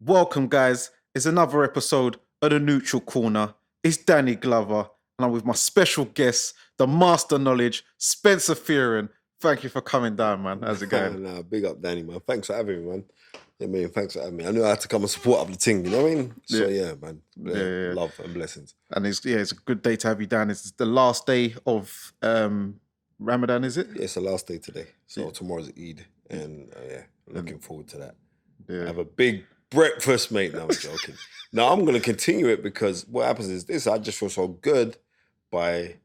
Welcome, guys. It's another episode of the Neutral Corner. It's Dani Glover, and I'm with my special guest, the master knowledge, Spencer Fearon. Thank you for coming down, man. How's it going? Nah, big up, Danny, man. Thanks for having me, man. Thanks for having me. I knew I had to come and support up the team, you know what I mean? So, man. Yeah. Love and blessings. And it's a good day to have you down. It's the last day of Ramadan, is it? Yeah, it's the last day today. So tomorrow's Eid. And, looking forward to that. Yeah. I have a big breakfast, mate. No, I'm joking. No, I'm going to continue it because what happens is this. I just feel so good by,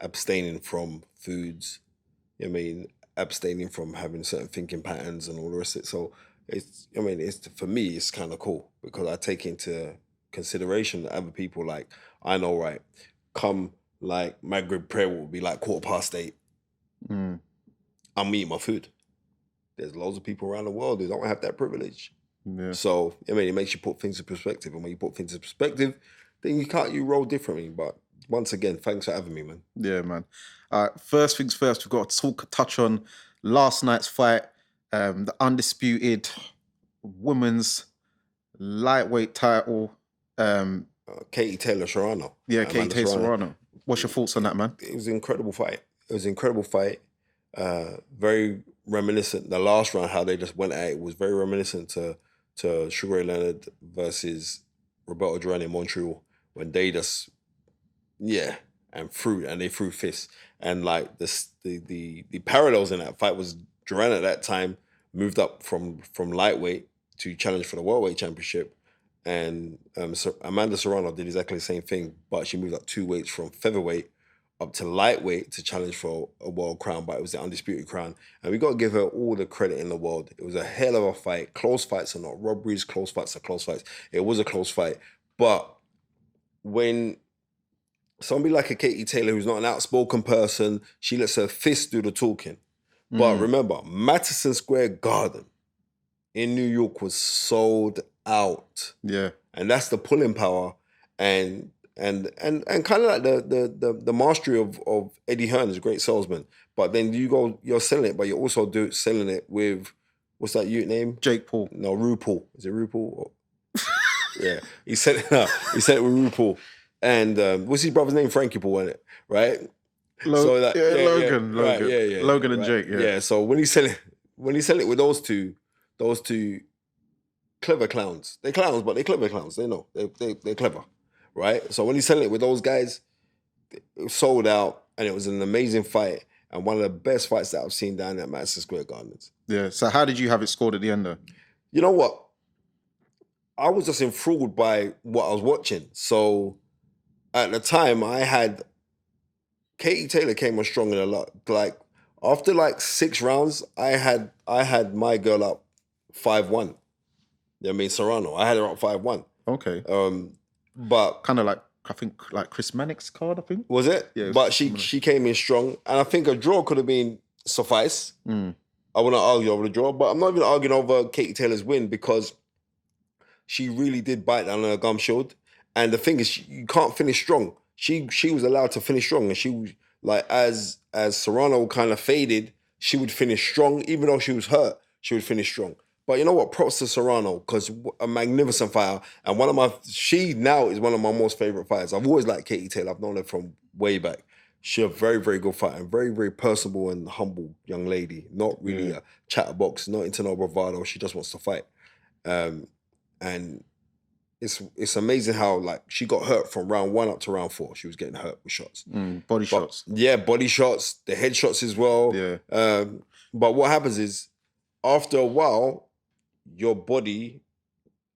abstaining from foods. Abstaining from having certain thinking patterns and all the rest of it. So for me, it's kind of cool because I take into consideration that other people, like, I know, right, come like Maghrib prayer will be like 8:15. I'm eating my food. There's loads of people around the world who don't have that privilege. Yeah. So, it makes you put things in perspective. And when you put things in perspective, then you roll differently. But once again, thanks for having me, man. Yeah, man. First things first, we've got to touch on last night's fight, the undisputed women's lightweight title. Katie Taylor Serrano. Yeah, Katie Taylor Serrano. What's your thoughts on that, man? It was an incredible fight. Very reminiscent. The last round, how they just went at it, was very reminiscent to Sugar Ray Leonard versus Roberto Duran in Montreal when they just they threw fists. And like the parallels in that fight was Duran at that time moved up from lightweight to challenge for the welterweight championship, and Amanda Serrano did exactly the same thing, but she moved up 2 weights from featherweight up to lightweight to challenge for a world crown, but it was the undisputed crown. And we got to give her all the credit in the world. It was a hell of a fight. Close fights are not robberies. Close fights are close fights. It was a close fight. But when somebody like a Katie Taylor, who's not an outspoken person, she lets her fist do the talking. But remember, Madison Square Garden in New York was sold out. Yeah. And that's the pulling power. And kind of like the mastery of Eddie Hearn is a great salesman. But then you're selling it, but you're also selling it with, what's that youth name? Jake Paul. No, RuPaul. Is it RuPaul? Yeah. He said it with RuPaul. And what's his brother's name? Frankie Paul, wasn't it? Right? Logan. Right, yeah. Logan and right. Jake, yeah. Yeah, so when he sell it with those two clever clowns. They're clowns, but they're clever clowns. They know. They're clever. Right? So when he's selling it with those guys, it was sold out, and it was an amazing fight, and one of the best fights that I've seen down at Madison Square Gardens. Yeah. So how did you have it scored at the end, though? You know what? I was just enthralled by what I was watching. So at the time, I had Katie Taylor came on strong in a lot. Like after 6 rounds, I had my girl up 5-1. Serrano. I had her up 5-1. Okay. But kind of like, I think, like Chris Mannix card, I think. Was it? Yeah. But she came in strong, and I think a draw could have been suffice. I wouldn't argue over the draw, but I'm not even arguing over Katie Taylor's win because she really did bite down her gum shield. And the thing is, you can't finish strong. She was allowed to finish strong, and she was like, as Serrano kind of faded, she would finish strong, even though she was hurt. She would finish strong. But you know what? Props to Serrano, because a magnificent fighter. And she now is one of my most favorite fighters. I've always liked Katie Taylor. I've known her from way back. She's a very, very good fighter, and very, very personable and humble young lady. Not really a chatterbox, not into no bravado. She just wants to fight. And it's amazing how she got hurt from round 1 up to round 4. She was getting hurt with shots. Shots. Yeah, body shots, the head shots as well. Yeah. But what happens is, after a while, your body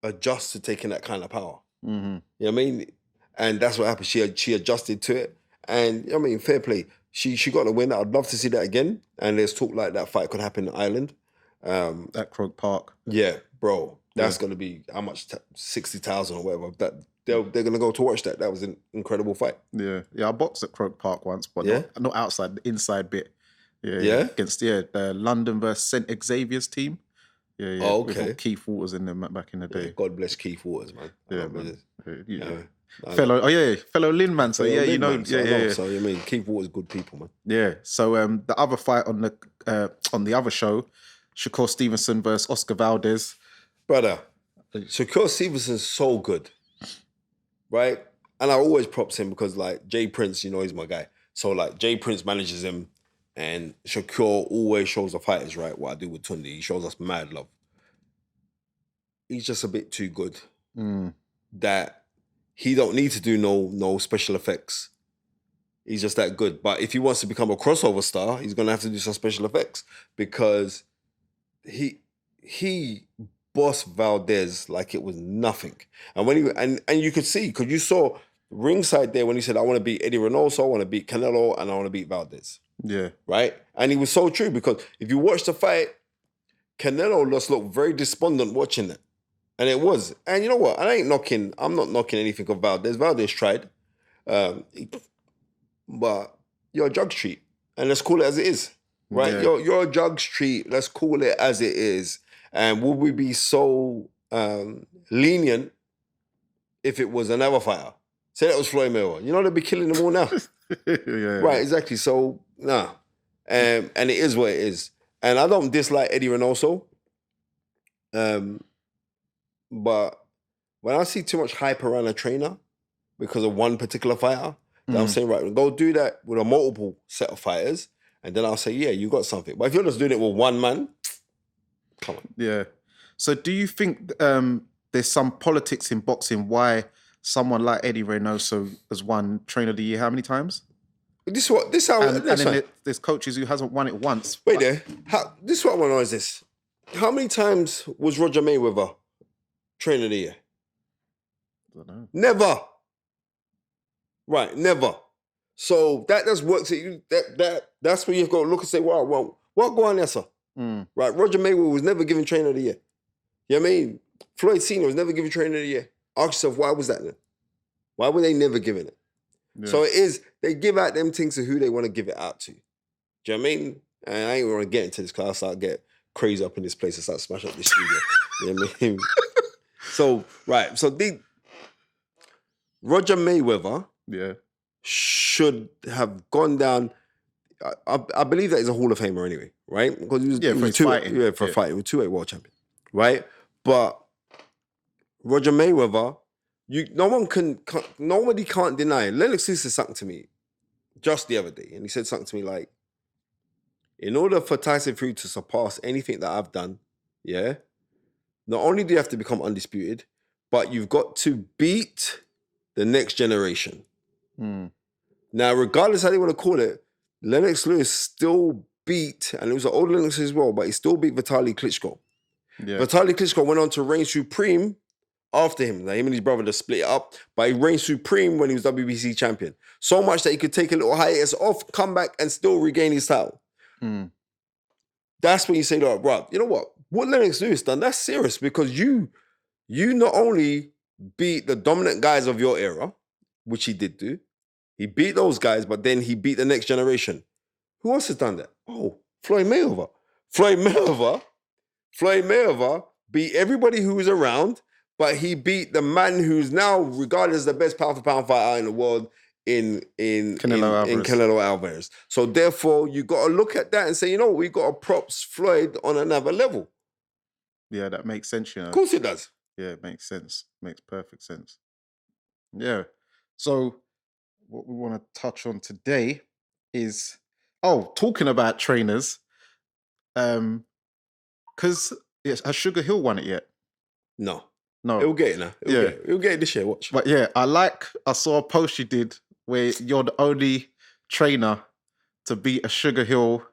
adjusts to taking that kind of power. You know what I mean? And that's what happened. She adjusted to it. And fair play. She got the win. I'd love to see that again. And there's talk like that fight could happen in Ireland. At Croke Park. Yeah, bro. That's going to be how much? 60,000 or whatever. That they're going to go to watch that. That was an incredible fight. Yeah. I boxed at Croke Park once, but not outside, the inside bit. Yeah. Against the London versus St Xavier's team. Yeah. Oh, okay. With Keith Waters in them back in the day. Yeah, God bless Keith Waters, man. Yeah, man. Fellow Lynn man. So you know, yeah. So Keith Waters, good people, man. Yeah. So the other fight on the other show, Shakur Stevenson versus Oscar Valdez. Brother, Shakur Stevenson's so good, right? And I always props him because like Jay Prince, you know, he's my guy. So like Jay Prince manages him, and Shakur always shows the fighters, right? What I do with Tunde, he shows us mad love. He's just a bit too good that he don't need to do no special effects. He's just that good. But if he wants to become a crossover star, he's gonna have to do some special effects because he bossed Valdez like it was nothing. And when and you could see, because you saw ringside there when he said, I want to beat Eddie Reynoso, I want to beat Canelo, and I want to beat Valdez. Yeah. Right? And he was so true because if you watch the fight, Canelo just looked very despondent watching it. And it was. And you know what? I'm not knocking anything of Valdez. Valdez tried. But you're a drug street. And let's call it as it is. Right? Yeah. You're a drug street. Let's call it as it is. And would we be so lenient if it was another fighter? Say that was Floyd Mayweather. You know they'd be killing them all now. Yeah. Right, exactly. So, nah. And it is what it is. And I don't dislike Eddie Reynoso. But when I see too much hype around a trainer because of one particular fighter, then I'm saying, right, go do that with a multiple set of fighters, and then I'll say, yeah, you got something. But if you're just doing it with one man, come on. Yeah. So do you think there's some politics in boxing why someone like Eddie Reynoso has won Trainer of the Year how many times? There's coaches who hasn't won it once. Wait there. This is what I want to know is this. How many times was Roger Mayweather Trainer of the Year? I don't know. Never. Right, never. So that just works at you. That's where you've got to look and say, wow, well, what go on there, sir? Right, Roger Mayweather was never given Trainer of the Year. You know what I mean? Floyd Senior was never given Trainer of the Year. Ask yourself, why was that then? Why were they never given it? Yeah. So it is, they give out them things to who they want to give it out to. Do you know what I mean? And I ain't want to get into this because I'll start get crazy up in this place and start smashing up this studio. You know what I mean? So, right. So Roger Mayweather should have gone down. I believe that he's a Hall of Famer anyway, right? Because he was fighting. Yeah, for a fight. He was 2-weight world champion, right? But Roger Mayweather, nobody can't deny. Lennox Lewis said something to me just the other day, and he said something to me like, in order for Tyson Fury to surpass anything that I've done, not only do you have to become undisputed, but you've got to beat the next generation. Now, regardless how they want to call it, Lennox Lewis still beat, and it was an old Lennox as well, but he still beat Vitaly Klitschko. Yeah. Vitaly Klitschko went on to reign supreme after him. Like him and his brother just split it up, but he reigned supreme when he was WBC champion. So much that he could take a little hiatus off, come back, and still regain his title. That's when you say, look, bro, you know what? What Lennox Lewis done, that's serious because you not only beat the dominant guys of your era, which he did do, he beat those guys, but then he beat the next generation. Who else has done that? Oh, Floyd Mayweather. Floyd Mayweather beat everybody who was around, but he beat the man who's now regarded as the best pound-for-pound fighter in the world in Canelo Alvarez. So therefore, you got to look at that and say, you know, we got to props Floyd on another level. Yeah, that makes sense, you know. Of course it does. Yeah, it makes sense. Makes perfect sense. Yeah. So what we want to touch on today is, talking about trainers, because has Sugar Hill won it yet? No. He'll get it now. He'll get it this year, watch. But yeah, I saw a post you did where you're the only trainer to beat a Sugar Hill.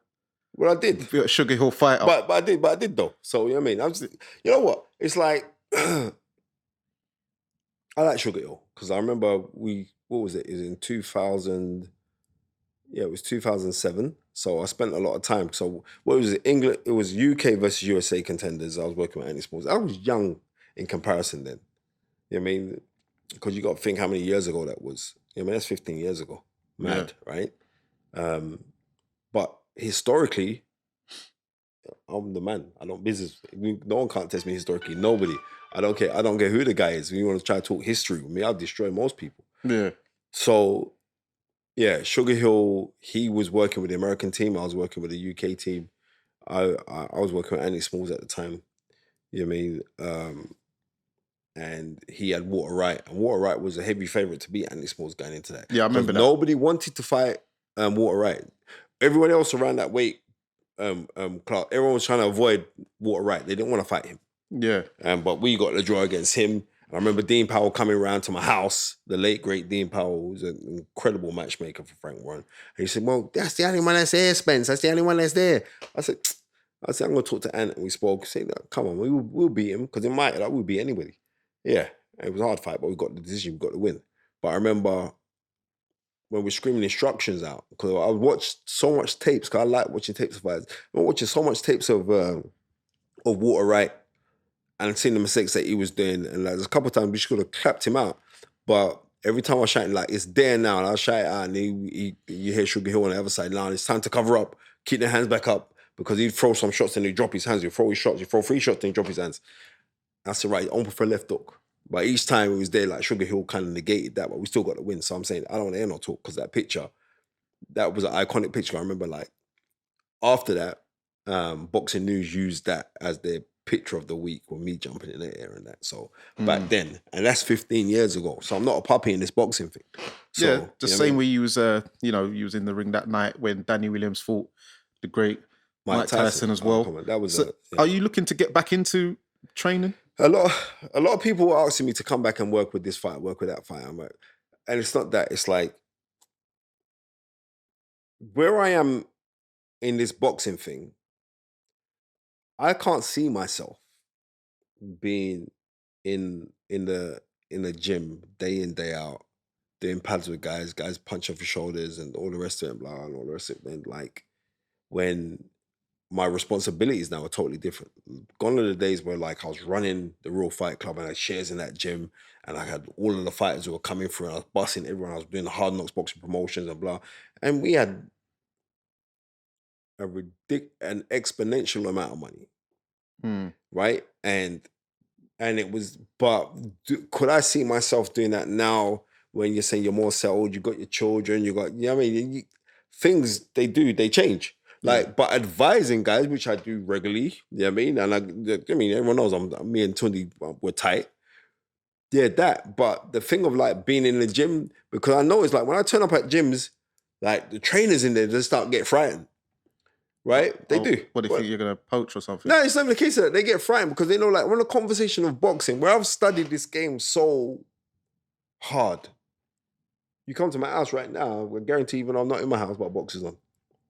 Well, I did. Beat a Sugar Hill fighter. But I did though. So, you know what I mean? You know what? It's like, I like Sugar Hill because I remember what was it? It was in 2000. Yeah, it was 2007. So I spent a lot of time. So what was it? England, it was UK versus USA contenders. I was working with Andy Smalls. I was young in comparison then. You know what I mean? Because you got to think how many years ago that was. You know what I mean? That's 15 years ago. Mad, right? But historically, I'm the man. I don't business. No one can't test me historically. Nobody. I don't care. I don't care who the guy is. When you want to try to talk history with me, I'll destroy most people. Yeah. So, yeah, Sugar Hill, he was working with the American team. I was working with the UK team. I was working with Andy Smalls at the time. You know what I mean? and he had Walter Wright, and Walter Wright was a heavy favorite to beat Anthony Smalls going into that. Yeah, I remember that. Nobody wanted to fight Walter Wright. Everyone else around that weight, Clark, everyone was trying to avoid Walter Wright. They didn't want to fight him. Yeah. But we got the draw against him. I remember Dean Powell coming around to my house. The late, great Dean Powell was an incredible matchmaker for Frank Warren. And he said, well, that's the only one that's there, Spence. That's the only one that's there. I said, I'm going to talk to Ant. And we spoke. Say, come on, we'll beat him. Because in my head, we'll beat anybody. Yeah, it was a hard fight, but we got the decision. We got the win. But I remember when we're screaming instructions out, because I watched so much tapes, because I like watching tapes of fights. I was watching so much tapes of Walter Wright, and seeing the mistakes that he was doing. And like, there's a couple of times we should have clapped him out. But every time I was shouting, like, it's there now, and I'll shout it out, and you hear Sugar Hill on the other side, now it's time to cover up, keep their hands back up, because he'd throw some shots and he'd drop his hands. He'd throw his shots, he'd throw 3 shots and he'd drop his hands. I said, right, open for a left hook. But each time it was there, like, Sugar Hill kind of negated that, but we still got the win. So I'm saying, I don't want to hear no talk, because that picture, that was an iconic picture. I remember, like, after that, Boxing News used that as their picture of the week with me jumping in the air and that. So back then, and that's 15 years ago. So I'm not a puppy in this boxing thing. So, yeah, the same way you was, you was in the ring that night when Danny Williams fought the great Mike Tyson as well. That was. Are you looking to get back into training? A lot of people were asking me to come back and work with this fight, work with that fight. I'm like, and it's not that. It's like where I am in this boxing thing, I can't see myself being in the gym day in, day out, doing pads with guys punch off your shoulders and all the rest of it, blah, and all the rest of it. And like when my responsibilities now are totally different. Gone are the days where like I was running the Real Fight Club and I had shares in that gym and I had all of the fighters who were coming through and I was busting everyone. I was doing the Hard Knocks boxing promotions and blah. And we had an exponential amount of money, right? And it was, but could I see myself doing that now when you're saying you're more settled, you got your children, you got, you know what I mean? Things, they change. Like, but advising guys, which I do regularly, you know what I mean? And I mean, everyone knows me and Tunde, we're tight. Yeah, that. But the thing of like being in the gym, because I know it's like when I turn up at gyms, like the trainers in there, they start getting frightened. Right? They do. What, do you think you're going to poach or something? No, it's not even the case of that. They get frightened because they know, like, we're in a conversation of boxing where I've studied this game so hard. You come to my house right now, I guarantee even though I'm not in my house, but boxes on.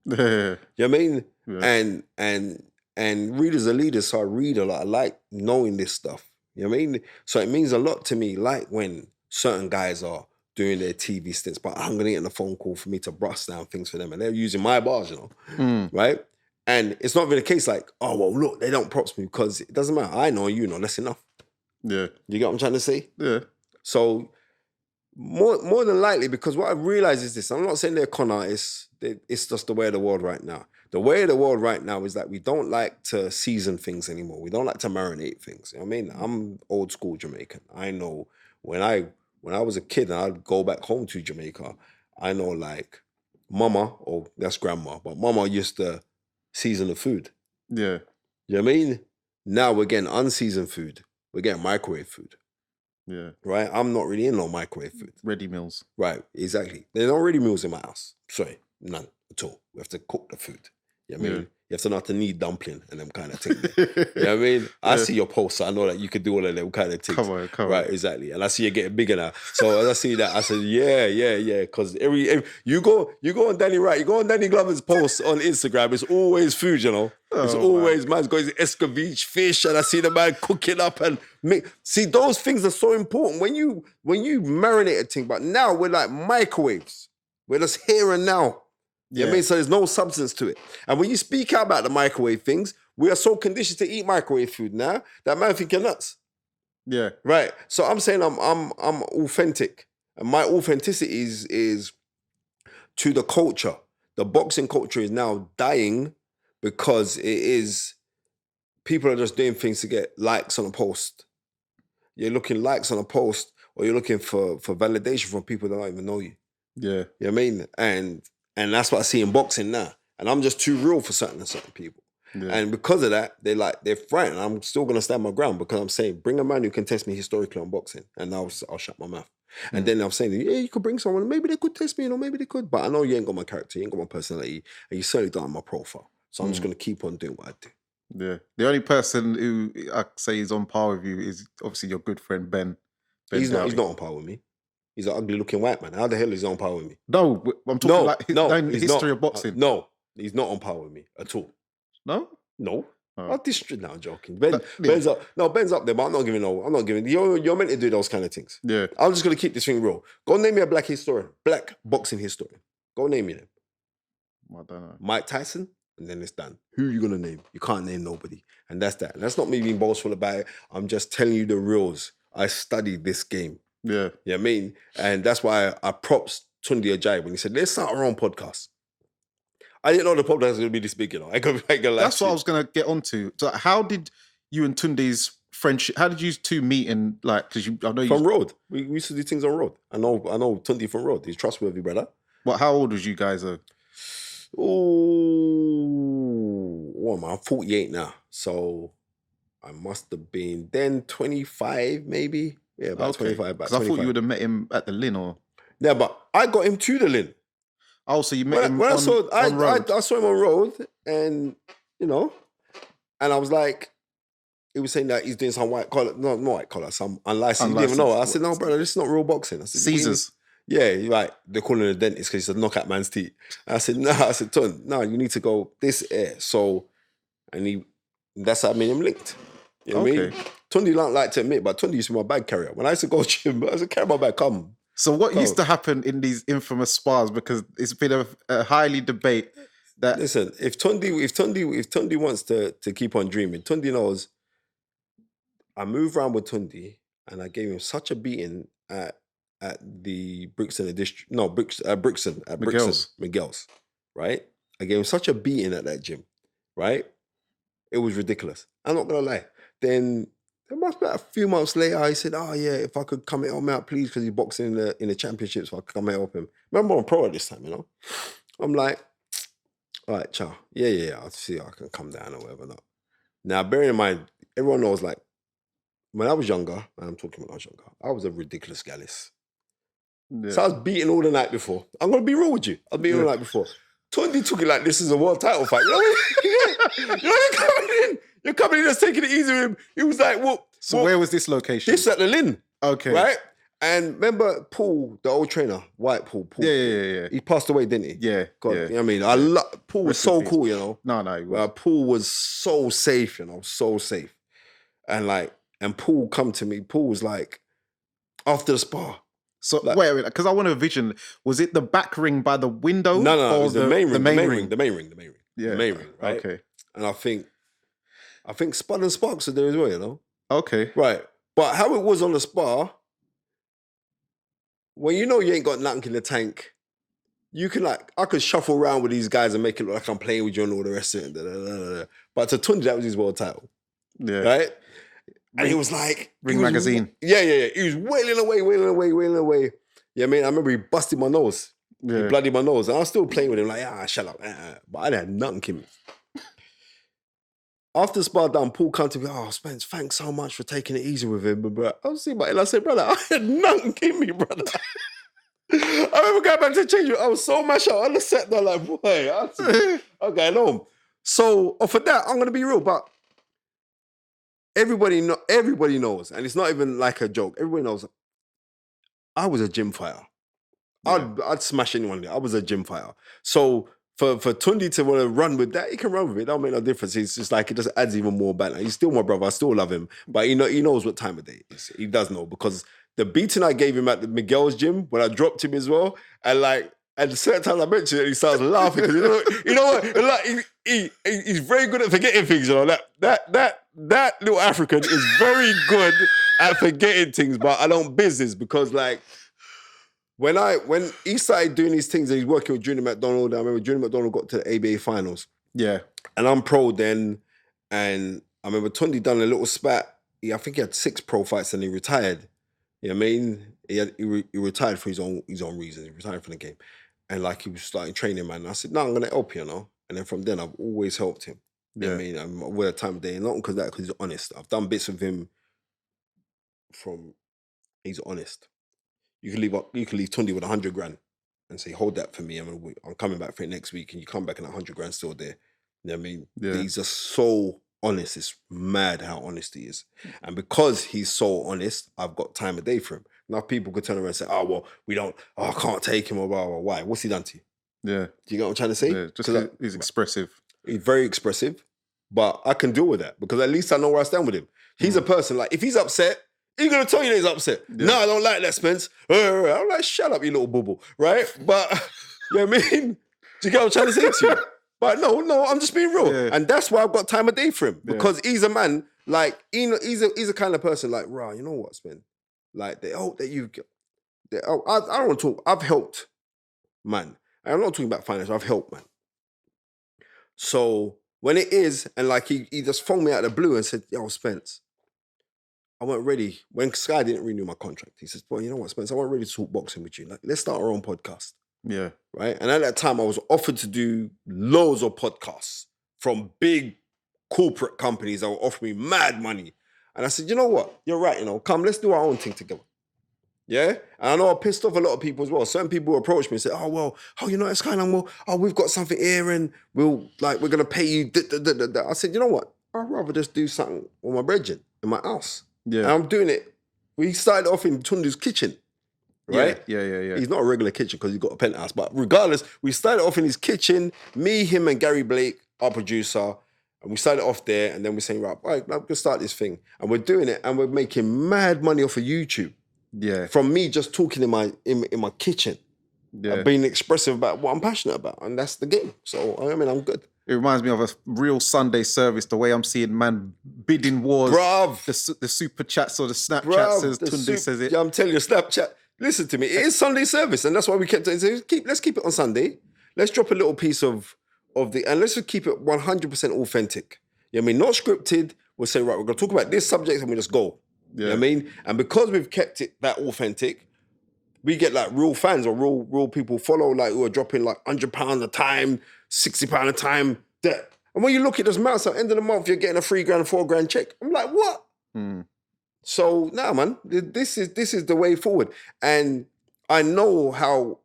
Yeah. You know what I mean? Yeah. And readers are leaders, so I read a lot. I like knowing this stuff. You know what I mean? So it means a lot to me, like when certain guys are doing their TV stints, but I'm going to get a phone call for me to bust down things for them. And they're using my bars, you know, right? And it's not really the case like, oh, well, look, they don't props me because it doesn't matter. I know, you know, that's enough. Yeah. You get what I'm trying to say? Yeah. So more than likely, because what I've realized is this, I'm not saying they're con artists, it's just the way of the world right now. The way of the world right now is that we don't like to season things anymore. We don't like to marinate things. You know what I mean? I'm old school Jamaican. I know when I was a kid and I'd go back home to Jamaica, I know like mama, or that's grandma, but mama used to season the food. Yeah. You know what I mean? Now we're getting unseasoned food. We're getting microwave food. Yeah. Right? I'm not really in no microwave food. Ready meals. Right, exactly. There's no ready meals in my house. Sorry, none at all. We have to cook the food. You know what I mean? You have to know how to knead dumpling and them kind of things. You know what I mean? I see your post, so I know that you could do all of them kind of things. Come on. Right, exactly. And I see you getting bigger now. So as I see that, I said, yeah. Because every you go on Danny Glover's post on Instagram, it's always food, you know. It's always man's got his escovitch fish, and I see the man cooking up and see those things are so important when you marinate a thing. But now we're like microwaves. We're just here and now. You know what I mean? So there's no substance to it. And when you speak out about the microwave things, we are so conditioned to eat microwave food now that man think you're nuts. Yeah. Right. So I'm saying I'm authentic. And my authenticity is to the culture. The boxing culture is now dying because it is people are just doing things to get likes on a post. You're looking likes on a post, or you're looking for validation from people that don't even know you. Yeah. You know what I mean? And that's what I see in boxing now. And I'm just too real for certain people. Yeah. And because of that, they're frightened. I'm still gonna stand my ground because I'm saying, bring a man who can test me historically on boxing, and I'll shut my mouth. And then I'm saying, yeah, you could bring someone. Maybe they could test me, maybe they could. But I know you ain't got my character, you ain't got my personality, and you certainly don't have my profile. So I'm just gonna keep on doing what I do. Yeah. The only person who I say is on par with you is obviously your good friend Ben. He's not Doughty. on par with me. He's an ugly looking white man. How the hell is he on par with me? No, I'm talking like he's history not. of boxing. No, he's not on par with me at all. No? No. Oh. I'll district now. I'm joking. Ben's up. No, Ben's up there, but I'm not giving. You're meant to do those kind of things. Yeah. I'm just gonna keep this thing real. Go name me a black boxing historian. Go name me them. I don't know. Mike Tyson, and then it's done. Who are you gonna name? You can't name nobody, and that's that. And that's not me being boastful about it. I'm just telling you the reals. I studied this game. Yeah. You know what I mean? And that's why I props Tunde Ajay when he said, let's start our own podcast. I didn't know the podcast was going to be this big, you know. That's what I was going to get onto. So how did you and Tunde's friendship, how did you two meet in, like, because I know you... From road. We used to do things on road. I know Tunde from road. He's trustworthy, brother. What, how old was you guys? I'm 48 now. So I must have been then 25, maybe. Yeah, about 25. Because I thought you would have met him at the Lynn or... Yeah, but I got him to the Lynn. Oh, so you met him when on road. I saw him on road, and and I was like, he was saying that he's doing some white collar, not white collar, some unlicensed. He didn't even know. I said, no, brother, this is not real boxing. I said, Caesars. Yeah, right. They're calling him a dentist because he's a knockout man's teeth. I said, no. I said, Ton, no, you need to go this air. So, and that's how I made him linked. You know what I mean? Tunde don't like to admit, but Tunde used to be my bag carrier. When I used to go gym, I said, carry my bag, come. So what used to happen in these infamous spars, because it's been a highly debate that... Listen, if Tunde wants to keep on dreaming, Tunde knows I moved around with Tunde and I gave him such a beating at the Brixton district. No, Brixton at Miguel's, right? I gave him such a beating at that gym, right? It was ridiculous. I'm not gonna lie. Then it must be a few months later, he said, oh yeah, if I could come and help him out, please, because he's boxing in the championships, if I could come and help him. Remember, I'm pro at this time, I'm like, all right, ciao. Yeah, I'll see if I can come down or whatever. Not. Now, bearing in mind, everyone knows, like, when I was younger, and I'm talking when I was younger, I was a ridiculous gallus. Yeah. So I was beating all the night before. I'm going to be real with you. I was beating all the night before. Tunde took it like this is a world title fight. You're coming in just taking it easy with him. He was like, well... So where was this location? This at the Lynn. Okay. Right? And remember Paul, the old trainer, white Paul. Yeah. He passed away, didn't he? Yeah. God, yeah. You know what I mean? Paul was so cool, No, he was. Paul was so safe, so safe. And Paul come to me. Paul was like, after the spar. So wait, because I want to vision. Was it the back ring by the window? No. It was the main ring. The main ring. Yeah. The main ring, right? Okay. And I think Spud and Sparks are there as well, Okay. Right. But how it was on the spar, when you ain't got nothing in the tank, you can I could shuffle around with these guys and make it look like I'm playing with you and all the rest of it. But to Tunde, that was his world title. Yeah. Right? And he was like... Ring magazine. Yeah. He was wailing away. You know what I mean? I remember he busted my nose. Yeah. He bloodied my nose. And I was still playing with him like, shut up. But I didn't have nothing in me. After the spar done, Paul come to me, Spence, thanks so much for taking it easy with him. But I was seeing my I said, brother, I had nothing in me, brother. I remember going back to change room. I was so mashed up. I just sat there like, boy, okay, no. So, for that, I'm going to be real, but everybody knows, and it's not even like a joke. Everybody knows I was a gym fighter. Yeah. I'd smash anyone. I was a gym fighter. So for Tunde to want to run with that, he can run with it. That don't make no difference. It's just like it just adds even more banter. He's still my brother. I still love him, but he knows what time of day it is. He does know, because the beating I gave him at the Miguel's gym when I dropped him as well, and like at the certain time I mentioned it, he starts laughing. You know what? Like he's very good at forgetting things. That little African is very good at forgetting things, but I don't business because like. When he started doing these things and he's working with Junior McDonald, I remember Junior McDonald got to the ABA finals. Yeah. And I'm pro then. And I remember Tunde done a little spat. I think he had 6 pro fights and he retired. You know what I mean? He retired for his own reasons. He retired from the game. And like he was starting training, man. And I said, no, I'm going to help you, And then from then, I've always helped him. You know what I mean? I'm with a time of day, not because that, because he's honest. I've done bits with him from, he's honest. You can leave Tunde with 100 grand and say, hold that for me. I'm coming back for it next week, and you come back and 100 grand still there. You know what I mean? Yeah. He's just so honest. It's mad how honest he is. And because he's so honest, I've got time of day for him. Now people could turn around and say, oh, well, I can't take him, or blah, blah, why? What's he done to you? Yeah. Do you get what I'm trying to say? Yeah, just 'cause he's expressive. He's very expressive, but I can deal with that because at least I know where I stand with him. He's a person, like, if he's upset, he's going to tell you that he's upset. Yeah. No, I don't like that, Spence. I'm like, shut up, you little boo-boo, right? But, you know what I mean? Do you get what I'm trying to say to you? But no, I'm just being real. Yeah. And that's why I've got time of day for him, because he's a man, like, he's a kind of person like, rah, you know what, Spence? Like, the help that you get. I don't want to talk. I've helped, man. I'm not talking about finance. I've helped, man. So when it is, and like he just phoned me out of the blue and said, yo, Spence, I wasn't ready. When Sky didn't renew my contract, he says, well, you know what, Spence, I wasn't ready to talk boxing with you. Like, let's start our own podcast. Yeah. Right? And at that time, I was offered to do loads of podcasts from big corporate companies that would offer me mad money. And I said, you know what? You're right, come, let's do our own thing together. Yeah? And I know I pissed off a lot of people as well. Certain people approached me and said, you know, it's kind of, we've got something here and we're going to pay you. I said, you know what? I'd rather just do something with my brethren in my house. Yeah. And I'm doing it. We started off in Tunde's kitchen, right? Yeah. He's not a regular kitchen because he's got a penthouse. But regardless, we started off in his kitchen, me, him and Gary Blake, our producer. And we started off there and then we're saying, right, I'm going to start this thing. And we're doing it and we're making mad money off of YouTube. Yeah. From me just talking in my kitchen. Yeah. Being expressive about what I'm passionate about. And that's the game. So, I mean, I'm good. It reminds me of a real Sunday service, the way I'm seeing man bidding wars. Bruv. The super chats or the Snapchats, as Tunde says it. Yeah, I'm telling you, Snapchat. Listen to me. It is Sunday service. And that's why we kept it. Let's keep it on Sunday. Let's drop a little piece of and let's just keep it 100% authentic. You know what I mean? Not scripted. We'll say, right, we're going to talk about this subject and we just go. Yeah. You know what I mean? And because we've kept it that authentic, we get like real fans or real people follow, like, who are dropping like £100 a time, £60 a time. That. And when you look at those amounts, at the end of the month, you're getting a £3,000, £4,000 check. I'm like, what? So, man, this is the way forward. And I know how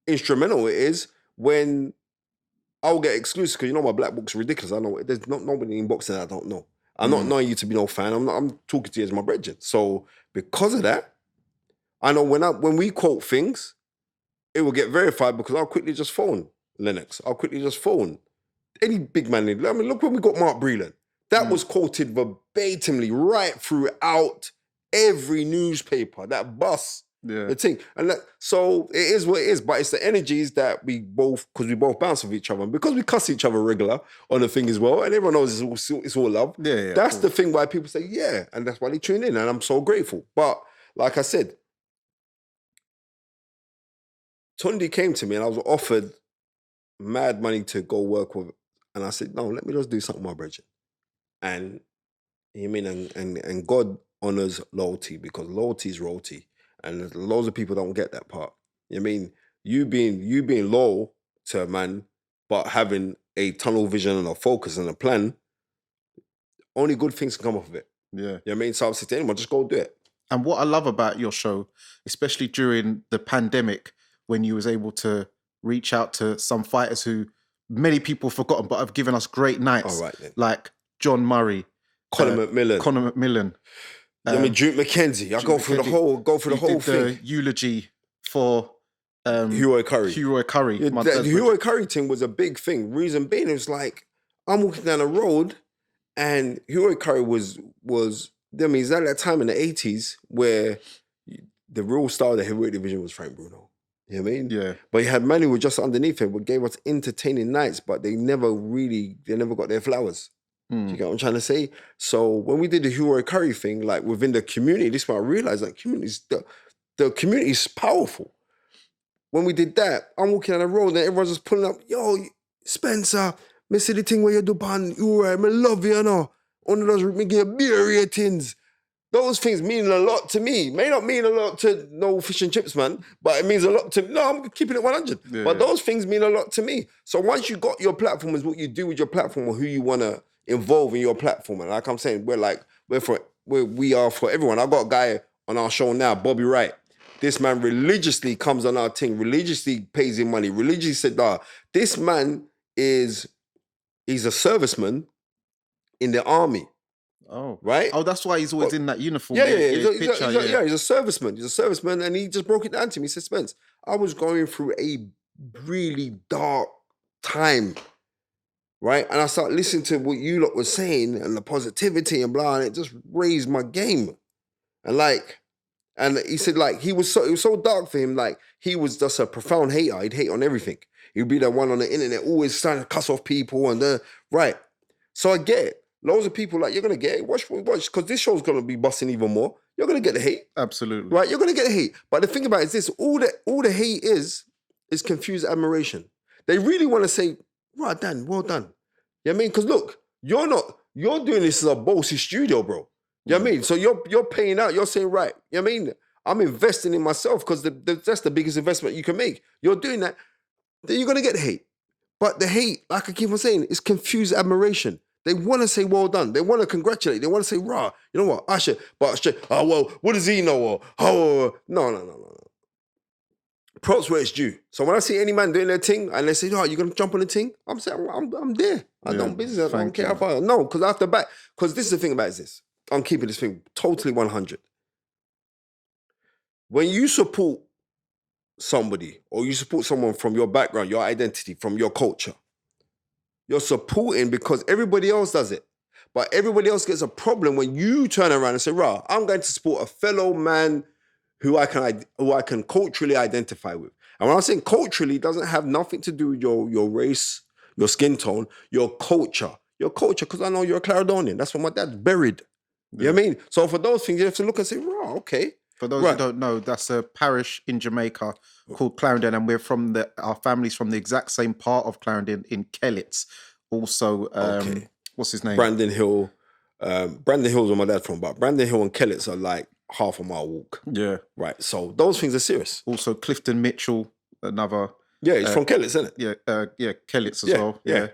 instrumental it is when I'll get exclusive, because my black book's ridiculous. I know there's nobody in boxing that I don't know. I'm not knowing you to be no fan. I'm talking to you as my brethren. So because of that, I know when we quote things, it will get verified because I'll quickly just phone Lennox. I'll quickly just phone any big man. I mean, look when we got Mark Breland. That was quoted verbatimly right throughout every newspaper. That bus, the thing. And so it is what it is, but it's the energies that because we both bounce with each other. And because we cuss each other regular on the thing as well, and everyone knows it's all love. Yeah, that's the thing why people say, yeah, and that's why they tune in, and I'm so grateful. But like I said, Tunde came to me and I was offered mad money to go work with, and I said, no, let me just do something with my brethren. And you mean, and God honors loyalty, because loyalty is royalty. And loads of people don't get that part. You mean, you being loyal to a man, but having a tunnel vision and a focus and a plan, only good things can come off of it. Yeah. You know what I mean? So I'll say to anyone, just go do it. And what I love about your show, especially during the pandemic, when you was able to reach out to some fighters who many people have forgotten, but have given us great nights. All right, then. Like John Murray. Conor McMillan. I mean, Duke McKenzie. I go through the whole thing. The eulogy for Huey Curry. Yeah, the Huey Curry thing was a big thing. Reason being, it was like, I'm walking down the road and Huey Curry was I mean, it's at that time in the 80s where the real star of the heavyweight division was Frank Bruno. You know what I mean? Yeah. But you had men who were just underneath him, but gave us entertaining nights, but they never got their flowers. Do you get what I'm trying to say? So when we did the Huey Curry thing, like within the community, this is what I realized, like the community is powerful. When we did that, I'm walking down the road and everyone's just pulling up, yo, Spencer, me see the thing where you do pan, Huey, I love you, you know. Only those me give beer ratings. those things mean a lot to me. May not mean a lot to no fish and chips, man, but it means a lot to me. No, I'm keeping it 100. Yeah, but those things mean a lot to me. So once you got your platform, is what you do with your platform or who you want to involve in your platform. And like I'm saying, we are for everyone. I got a guy on our show now, Bobby Wright. This man religiously comes on our thing, religiously pays him money, religiously said, this man he's a serviceman in the army. Oh, right. Oh, that's why he's always in that uniform. Yeah, He's a serviceman. He's a serviceman, and he just broke it down to me. He said, Spence, I was going through a really dark time, right? And I started listening to what you lot was saying and the positivity and blah, and it just raised my game. And he said, it was so dark for him, like he was just a profound hater. He'd hate on everything. He'd be the one on the internet, always trying to cuss off people right. So I get it. Loads of people you're gonna get it. Watch, because this show's gonna be busting even more. You're gonna get the hate. Absolutely. Right, you're gonna get the hate. But the thing about it is this: all the hate is confused admiration. They really want to say, right, Dan, well done. You know what I mean? Because look, you're doing this as a bossy studio, bro. You know what I mean? So you're paying out, you're saying, right, you know what I mean? I'm investing in myself because that's the biggest investment you can make. You're doing that, then you're gonna get hate. But the hate, like I keep on saying, is confused admiration. They want to say, well done. They want to congratulate. They want to say, rah, you know what, Ajay, what does he know? No. Props where it's due. So when I see any man doing their thing and they say, you're going to jump on the thing, I'm saying, I'm there. I don't business. I don't care if I... No, because after back... Because this is the thing about this. I'm keeping this thing totally 100. When you support somebody or you support someone from your background, your identity, from your culture, you're supporting because everybody else does it. But everybody else gets a problem when you turn around and say, I'm going to support a fellow man who I can culturally identify with. And when I'm saying culturally, it doesn't have nothing to do with your race, your skin tone, your culture. Your culture, because I know you're a Clarendonian. That's what my dad's buried. You know what I mean? So for those things, you have to look and say, okay. For those who don't know, that's a parish in Jamaica called Clarendon, and we're our family's from the exact same part of Clarendon in Kellits. Also, what's his name? Brandon Hill. Brandon Hill's where my dad's from, but Brandon Hill and Kellits are like half a mile walk. Yeah. Right. So those things are serious. Also, Clifton Mitchell, another. Yeah, he's from Kellits, isn't it? Yeah, Kellits as well. Yeah.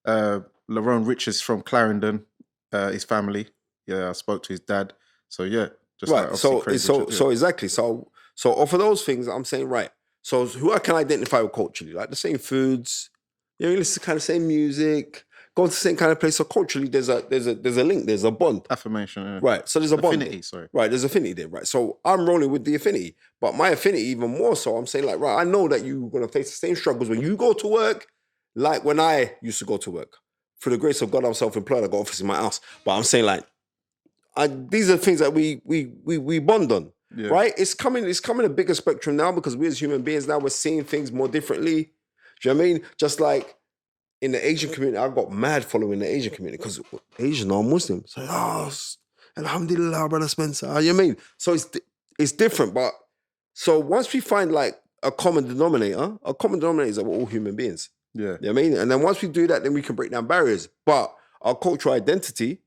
Lerone Richards from Clarendon, his family. Yeah, I spoke to his dad. So yeah. Just right. So exactly. So off of those things, I'm saying, right. So who I can identify with culturally, like the same foods, you know, listen to kind of same music, go to the same kind of place. So culturally, there's a link, there's a bond. Affirmation. Yeah. Right. So there's a bond. Affinity, sorry. Right, there's affinity there, right? So I'm rolling with the affinity. But my affinity even more so, I'm saying right, I know that you're gonna face the same struggles when you go to work, like when I used to go to work. For the grace of God, I'm self-employed, I got office in my house. But I'm saying these are things that we bond on, right? It's coming a bigger spectrum now because we as human beings now we're seeing things more differently. Do you know what I mean? Just like in the Asian community, I've got mad following the Asian community because Asians are Muslims. So, alhamdulillah, brother Spencer. You know what I mean? So it's different, but so once we find a common denominator is that we're all human beings. Yeah. You know what I mean? And then once we do that, then we can break down barriers. But our cultural identity,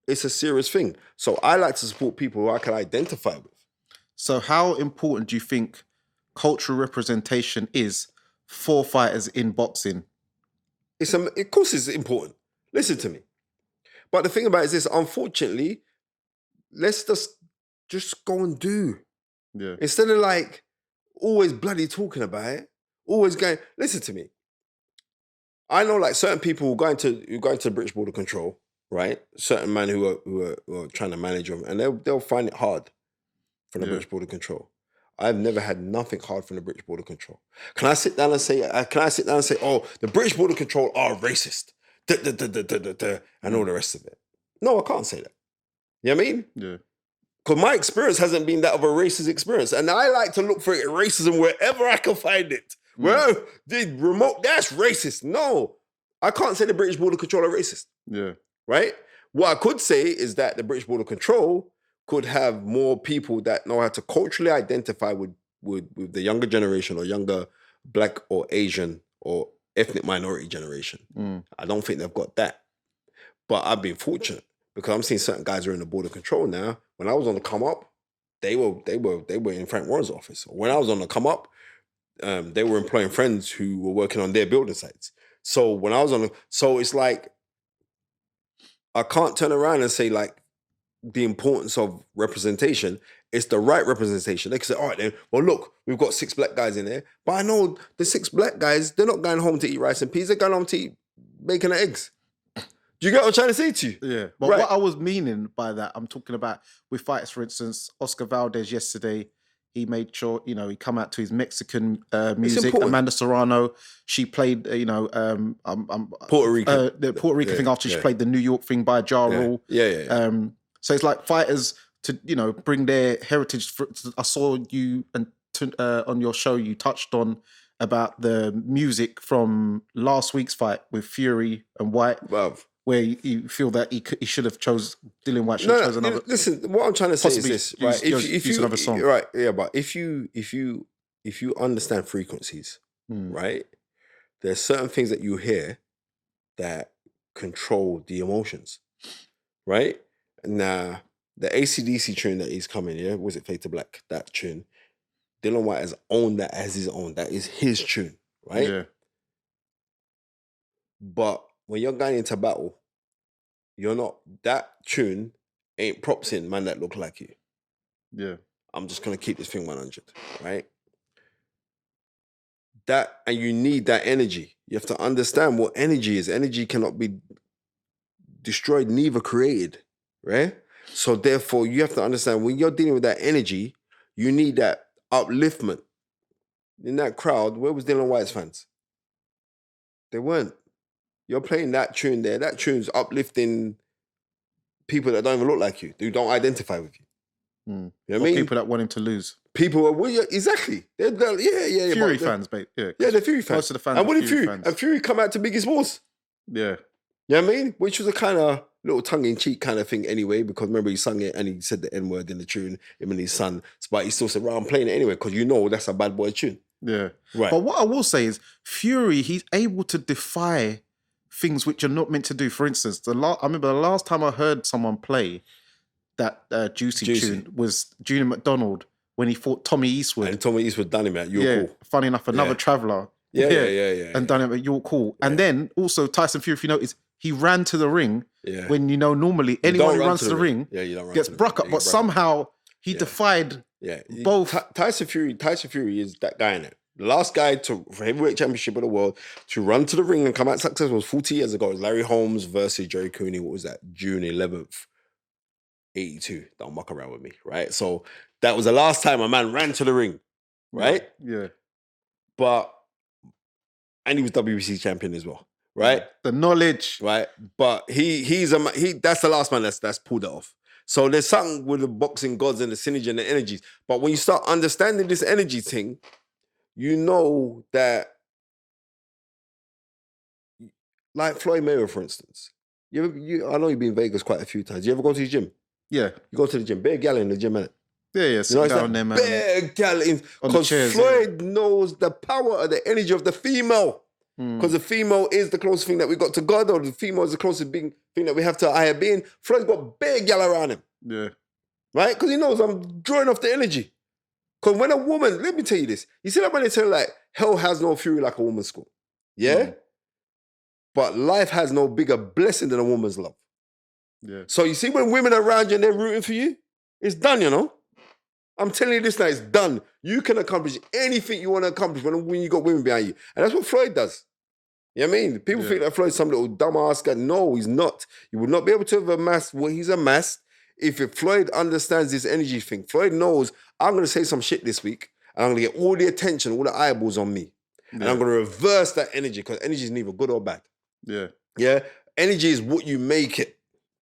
it's a serious thing. So I like to support people who I can identify with. So how important do you think cultural representation is for fighters in boxing? Of course it's important. Listen to me. But the thing about it is this, unfortunately, let's just go and do. Yeah. Instead of always bloody talking about it, always going, listen to me. I know certain people who go into British Border Control, right? Certain men who are trying to manage them, and they'll find it hard from the British Border Control. I've never had nothing hard from the British Border Control. Can I sit down and say, oh, the British Border Control are racist, and all the rest of it? No, I can't say that. You know what I mean? Yeah. Because my experience hasn't been that of a racist experience, and I like to look for racism wherever I can find it. Well, the remote, that's racist. No, I can't say the British Border Control are racist. Yeah. Right? What I could say is that the British Border Control could have more people that know how to culturally identify with the younger generation or younger Black or Asian or ethnic minority generation. I don't think they've got that. But I've been fortunate because I'm seeing certain guys who are in the board of control now. When I was on the come up, they were in Frank Warren's office. When I was on the come up, they were employing friends who were working on their building sites. So when I was so it's like I can't turn around and say like the importance of representation. It's the right representation. They can say, all right then, well look, we've got 6 black guys in there, but I know the 6 black guys, they're not going home to eat rice and peas, they're going home to eat bacon and eggs. Do you get what I'm trying to say to you? Yeah. But what I was meaning by that, I'm talking about with fights, for instance, Oscar Valdez yesterday, he made sure, you know, he come out to his Mexican music. Amanda Serrano, she played, Puerto Rican. The Puerto Rican thing after she played the New York thing by Ja Rule. So it's like fighters to, you know, bring their heritage. I saw you and on your show, you touched on about the music from last week's fight with Fury and White. Wow. Where you feel that he should have chose Dillian White should have chose another. Listen, what I'm trying to say is this, right? If you another song, right? Yeah, but if you understand frequencies, right? There's certain things that you hear that control the emotions, right? Now the AC/DC tune that he's coming, was it Fade to Black? That tune, Dillian White has owned that as his own. That is his tune, right? Yeah. But when you're going into battle, you're not, that tune ain't props in man that look like you. Yeah. I'm just going to keep this thing 100, right? That, and you need that energy. You have to understand what energy is. Energy cannot be destroyed, neither created, right? So therefore, you have to understand when you're dealing with that energy, you need that upliftment. In that crowd, where was Dillian White's fans? They weren't. You're playing that tune there. That tune's uplifting people that don't even look like you, who don't identify with you. You know what I mean? People that want him to lose. People are, well, exactly. They're Fury fans, mate. Yeah, they're Fury fans. Most of the fans and what are did Fury fans. And Fury come out to Biggie's Wars. Yeah. You know what I mean? Which was a kind of little tongue-in-cheek kind of thing anyway, because remember he sung it and he said the N-word in the tune, him and his son. But he still said, right, I'm playing it anyway, because you know that's a bad boy tune. Yeah. Right. But what I will say is, Fury, he's able to defy things which are not meant to do. For instance, I remember the last time I heard someone play that Juicy tune was Junior McDonald when he fought Tommy Eastwood. And Tommy Eastwood done him at York Hall. Funny enough, another traveller. And done him at York Hall. Yeah. And then also Tyson Fury, if you notice, he ran to the ring when, you know, normally anyone who runs to the ring gets bruck up. But somehow he defied both. Tyson Fury is that guy in it. The last guy for heavyweight championship of the world to run to the ring and come out successful was 40 years ago. It was Larry Holmes versus Jerry Cooney. What was that? June 11th, 82. Don't muck around with me, right? So that was the last time a man ran to the ring, right? Yeah. And he was WBC champion as well, right? The knowledge, right? But he's that's the last man that's pulled it off. So there's something with the boxing gods and the synergy and the energies. But when you start understanding this energy thing, you know that, like Floyd Mayweather, for instance. I know you've been in Vegas quite a few times. You ever go to the gym? Yeah. You go to the gym. Bare gal in the gym, innit? Yeah. You know, down there, man. Bare gal in. Because Floyd knows the power of the energy of the female. Because the female is the closest thing that we got to God, or the female is the closest thing that we have to a higher being. Floyd's got bare gal around him. Yeah. Right? Because he knows I'm drawing off the energy. Because when a woman, let me tell you this. You see that when they tell like, hell has no fury like a woman's scorn. Yeah? But life has no bigger blessing than a woman's love. Yeah. So you see when women are around you and they're rooting for you, it's done, you know? I'm telling you this now, it's done. You can accomplish anything you want to accomplish when you got women behind you. And that's what Floyd does. You know what I mean? People think that Floyd's some little dumbass guy. No, he's not. You would not be able to have amassed what he's amassed if Floyd understands this energy thing. Floyd knows, I'm going to say some shit this week, and I'm going to get all the attention, all the eyeballs on me. And I'm going to reverse that energy, because energy is neither good or bad. Yeah. Yeah? Energy is what you make it.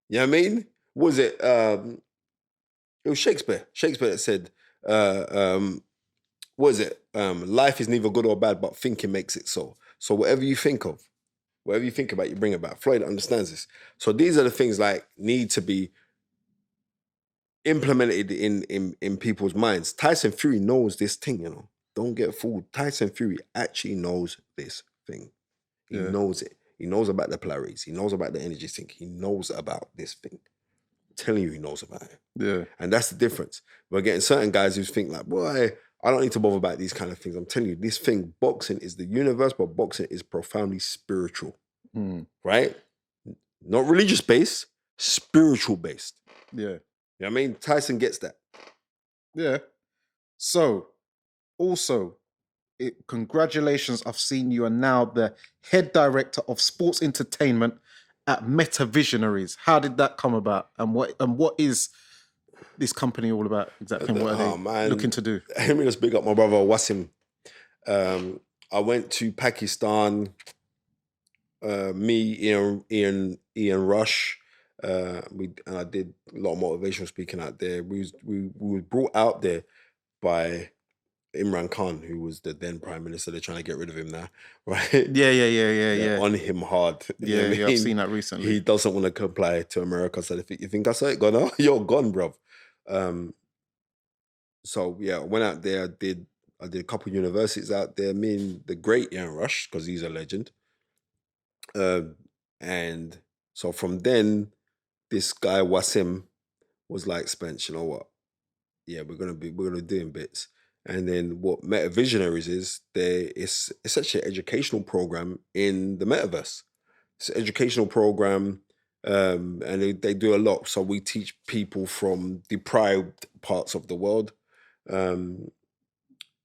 You know what I mean? What was it? It was Shakespeare. Shakespeare that said, what is it? Life is neither good or bad, but thinking makes it so. So whatever you think of, whatever you think about, you bring about. Floyd understands this. So these are the things like need to be implemented in people's minds. Tyson Fury knows this thing, you know. Don't get fooled. Tyson Fury actually knows this thing. He knows it. He knows about the polarities. He knows about the energy thing. He knows about this thing, telling you he knows about it. Yeah. And that's the difference. We're getting certain guys who think like, boy, I don't need to bother about these kind of things. I'm telling you, this thing, boxing is the universe, but boxing is profoundly spiritual, right? Not religious based, spiritual based. Yeah. You know what I mean? Tyson gets that. Yeah. So, also, congratulations. I've seen you are now the head director of sports entertainment at Metavisionaries. How did that come about? And what is this company all about exactly? And what are they looking to do? Let me just big up my brother Wasim. I went to Pakistan. Me, Ian Rush. And I did a lot of motivational speaking out there. We were brought out there by Imran Khan, who was the then Prime Minister. They're trying to get rid of him now, right? Yeah. On him hard. Yeah, I've seen that recently. He doesn't want to comply to America. So if you think I saw it gone, oh, you're gone, bruv. So yeah, I went out there. I did a couple of universities out there. Me and the great Ian Rush, because he's a legend. And so from then, this guy Wasim was like, Spence, you know what? Yeah, we're gonna do in bits. And then what Metavisionaries is, it's actually an educational program in the metaverse. It's an educational program, and they do a lot. So we teach people from deprived parts of the world,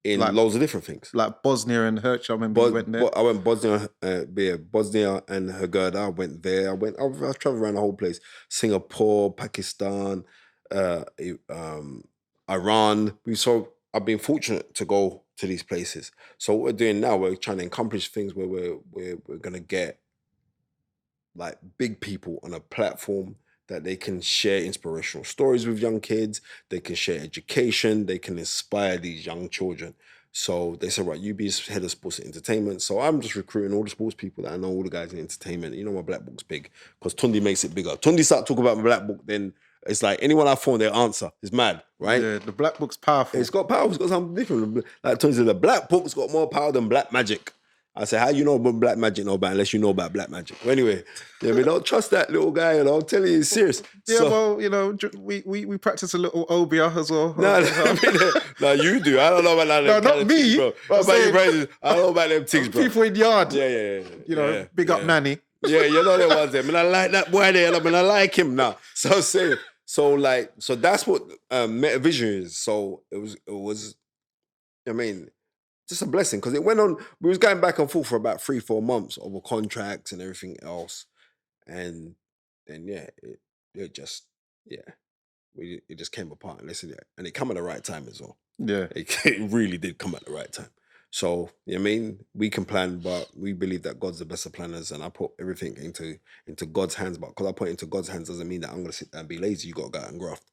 in Like- loads of different things. Like Bosnia and Herzegovina. I remember you went there. I went Bosnia, Bosnia and Herzegovina. I went there. I've traveled around the whole place. Singapore, Pakistan, Iran. I've been fortunate to go to these places. So what we're doing now, we're trying to accomplish things where we're gonna get like big people on a platform that they can share inspirational stories with young kids. They can share education. They can inspire these young children. So they said, right, you be head of sports and entertainment. So I'm just recruiting all the sports people that I know, all the guys in entertainment. You know, my black book's big because Tunde makes it bigger. Tunde start talking about my black book, then it's like anyone I phone, their answer. It's mad, right? Yeah, the black book's powerful. It's got power. It's got something different. Like Tunde said, the black book's got more power than black magic. I say, how you know about black magic know about unless you know about black magic? Well, anyway, we don't trust that little guy, you know. I'm telling you, it's serious. Yeah, well, you know, we practice a little obia as well. No, you do. I don't know about that. No, not me. Bro. What about you, brothers? I don't know about them things, bro. People in yard. Yeah. You know, big up Nanny. Yeah, you know the ones there. I mean, I like that boy there. I mean, I like him now. So say, so that's what Metavision is. So it was. I mean, just a blessing because it went on. We was going back and forth for about 3-4 months over contracts and everything else, and then it just came apart. And listen, and it came at the right time as well. Yeah, it really did come at the right time. So you know what I mean, we can plan, but we believe that God's the best of planners, and I put everything into God's hands. But because I put it into God's hands doesn't mean that I'm gonna sit there and be lazy. You gotta go out and graft.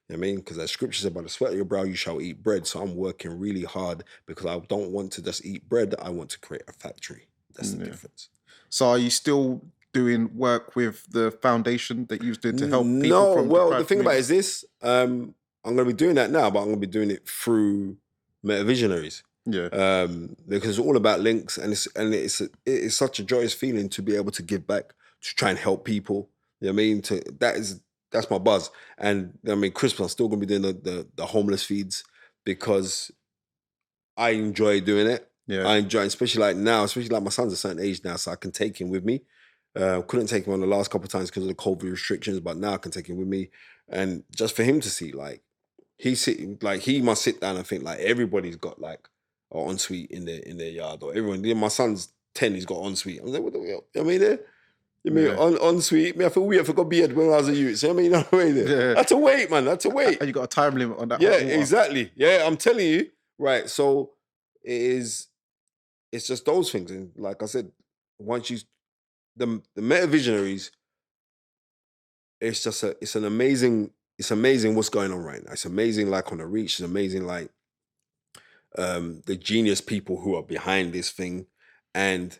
You know what I mean? Because the scripture said, by the sweat of your brow you shall eat bread. So I'm working really hard because I don't want to just eat bread. I want to create a factory. That's the difference. So are you still doing work with the foundation that you was doing to help people? No, well, the thing about it is this. I'm going to be doing that now, but I'm going to be doing it through Metavisionaries. Yeah. Because it's all about links, and it's such a joyous feeling to be able to give back, to try and help people. You know what I mean? That's my buzz. And I mean, Christmas, I'm still going to be doing the homeless feeds because I enjoy doing it. Yeah. I enjoy, especially like my son's a certain age now, so I can take him with me. Couldn't take him on the last couple of times because of the COVID restrictions, but now I can take him with me. And just for him to see, like, he must sit down and think like everybody's got like an ensuite in their yard, or everyone. My son's 10, he's got ensuite. I was like, what the hell? I mean, you mean ensuite? I feel weird. I forgot beard when I was a youth. So I mean, you know what I mean? Yeah. That's a wait, man. That's a wait. And you got a time limit on that. Yeah, exactly. Yeah, I'm telling you. Right. So it's just those things. And like I said, once the Metavisionaries, it's amazing what's going on right now. It's amazing, like on the reach. It's amazing, like the genius people who are behind this thing. And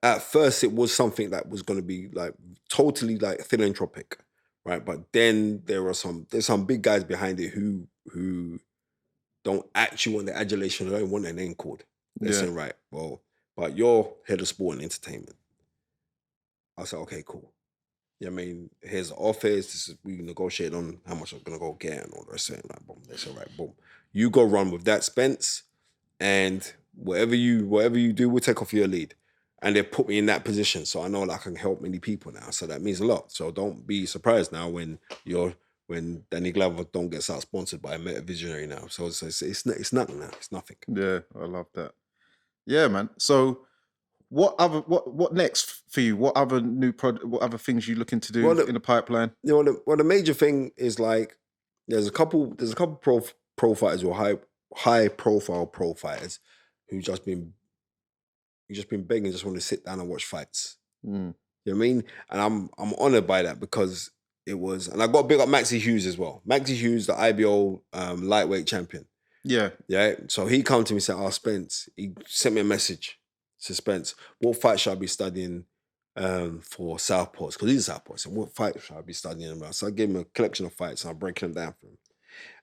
at first it was something that was going to be like totally like philanthropic, right? But then there's some big guys behind it who don't actually want the adulation. They don't want their name called. They're saying, right, well, but you're head of sport and entertainment. I said, okay, cool. I mean, here's the office. We negotiate on how much I'm gonna go get and all the rest of it. Like, boom, that's all right. Boom, you go run with that, Spence, and whatever you do, we'll take off your lead. And they put me in that position, so I know that I can help many people now. So that means a lot. So don't be surprised now when Dani Glover don't get sponsored by a Metavisionary now. So it's nothing now. It's nothing. Yeah, I love that. Yeah, man. So what next for you? What other new what other things you looking to do in the pipeline? You know, the major thing is like there's a couple pro fighters or high profile pro fighters who just been begging, just want to sit down and watch fights. You know what I mean? And I'm honored by that because it was, and I got to big up Maxie Hughes as well. Maxie Hughes, the IBO lightweight champion. Yeah. So he come to me and said, Spence, he sent me a message to Spence, what fight should I be studying for Southpaws? Because he's a Southpaw. So what fight should I be studying about? So I gave him a collection of fights and I'm breaking them down for him.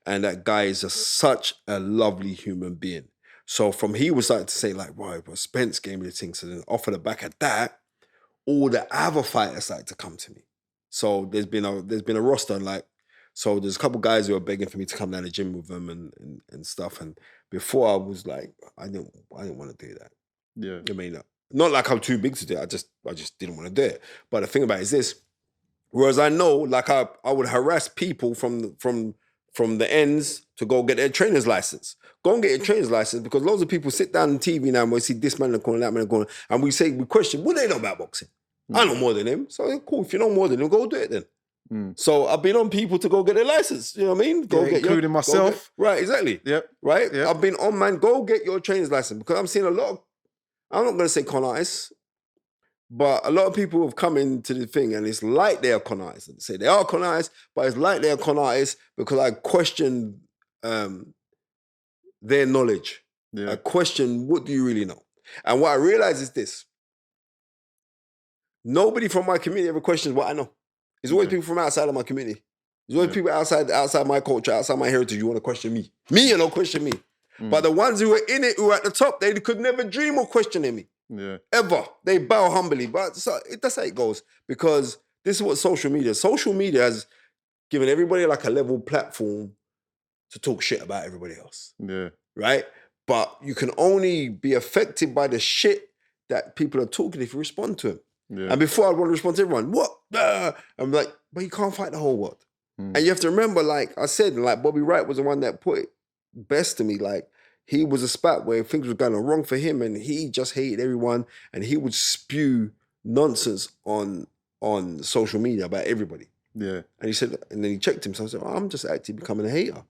And that guy is just such a lovely human being. So from he was starting to say like, right, but Spence gave me the thing. So then off of the back of that, all the other fighters started to come to me. So there's been a roster, like, so there's a couple guys who are begging for me to come down the gym with them and stuff. And before I was like, I didn't want to do that. Yeah. I mean, not like I'm too big to do it. I just didn't want to do it. But the thing about it is this, whereas I know, like I would harass people from the ends to go get their trainer's license. Go and get your trainer's license because loads of people sit down on TV now and we see this man in the corner, that man in the corner, and we question, what do they know about boxing? I know more than him. So cool, if you know more than him, go do it then. So I've been on people to go get their license. You know what I mean? Including myself. Right, exactly. Yep. Right? Yep. I've been on, man, go get your trainer's license because I'm seeing a lot of, I'm not going to say con artists, but a lot of people have come into the thing and it's like they are con artists. They say they are con artists, but it's like they are con artists because I question their knowledge. Yeah. I question, what do you really know? And what I realize is this. Nobody from my community ever questions what I know. There's always people from outside of my community. There's always people outside my culture, outside my heritage, you want to question me. Me, you don't question me. But the ones who are in it, who are at the top, they could never dream of questioning me. Yeah. Ever. They bow humbly. But that's how it goes. Because this is what social media has given everybody like a level platform to talk shit about everybody else. Yeah. Right? But you can only be affected by the shit that people are talking if you respond to them. Yeah. And before I'd want to respond to everyone, what? I'm like, but you can't fight the whole world. And you have to remember, like I said, like Bobby Wright was the one that put it best to me. Like he was a spot where things were going wrong for him and he just hated everyone and he would spew nonsense on social media about everybody. Yeah. And he said, and then he checked himself and said, I'm just actually becoming a hater.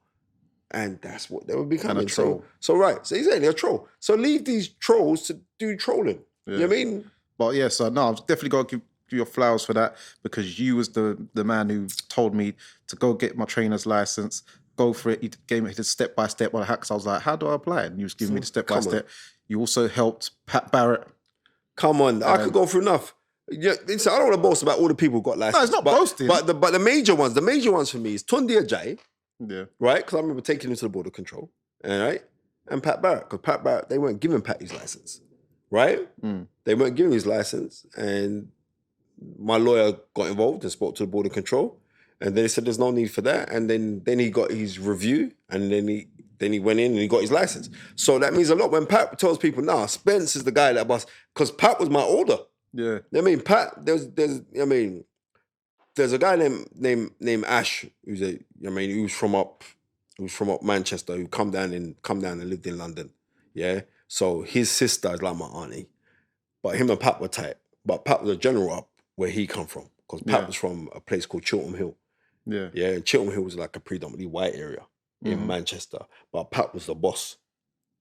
And that's what they were becoming. And a troll. So right. So he's saying they're a troll. So leave these trolls to do trolling. Yeah. You know what I mean? But yeah, so no, I've definitely got to give you your flowers for that because you was the man who told me to go get my trainer's license, go for it. You gave me the step-by-step on the hacks. I was like, how do I apply it? And you was giving me the step-by-step. You also helped Pat Barrett. Come on, I could go through enough. Yeah, I don't want to boast about all the people who got license. No, it's not boasting. But the major ones for me is Tunde Ajay. Yeah. Right? Because I remember taking him to the border control. All right? And Pat Barrett. Because Pat Barrett, they weren't giving Pat his license. Right? They weren't giving his license. And my lawyer got involved and spoke to the border control. And then he said there's no need for that. And then he got his review. And then he went in and he got his license. So that means a lot. When Pat tells people, nah, Spence is the guy that boss. Because Pat was my older. Yeah. I mean, Pat, there's a guy named Ash who was from up Manchester who come down and lived in London. Yeah. So his sister is like my auntie. But him and Pat were tight. But Pat was a general up where he come from. Because Pat was from a place called Chiltern Hill. Yeah. Yeah. And Chiltern Hill was like a predominantly white area in Manchester. But Pat was the boss.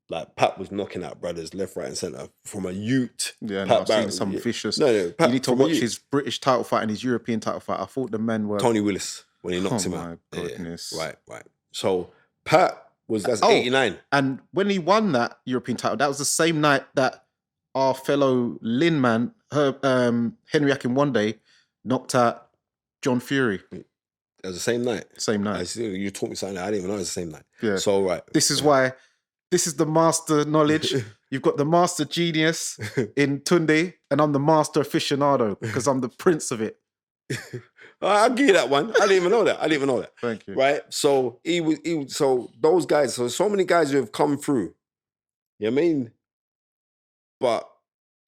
Like Pat was knocking out brothers left, right, and centre from a ute. Yeah, I've seen some vicious. No, Pat, you need to watch his British title fight and his European title fight. I thought the men were Tony Willis when he knocked him out. Oh my goodness! Yeah, right. So Pat that's 89, and when he won that European title, that was the same night that our fellow Lin man, Henry Akinwande, knocked out John Fury. It was the same night. Same night. You taught me something I didn't even know it was the same night. Yeah. So right. This is why. This is the master knowledge. You've got the master genius in Tunde, and I'm the master aficionado because I'm the prince of it. I'll give you that one. I didn't even know that. Thank you. Right? So so those guys, so many guys who have come through. You know what I mean? But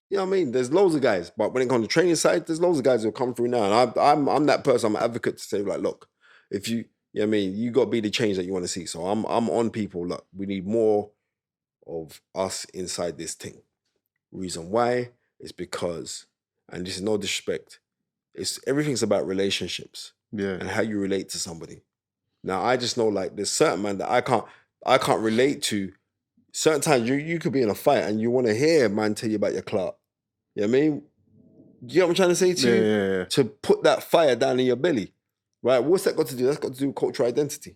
you know what I mean? There's loads of guys. But when it comes to training side, there's loads of guys who have come through now. And I'm that person, I'm an advocate to say, like, look, if you know what I mean, you got to be the change that you want to see. So I'm on people. Look, we need more of us inside this thing. Reason why is because, and this is no disrespect, everything's about relationships and how you relate to somebody. Now I just know, like, there's certain man that I can't relate to. Certain times you could be in a fight and you want to hear man tell you about your clout. You know what I mean? You know what I'm trying to say to you? Yeah. To put that fire down in your belly. Right? What's that got to do? That's got to do with cultural identity.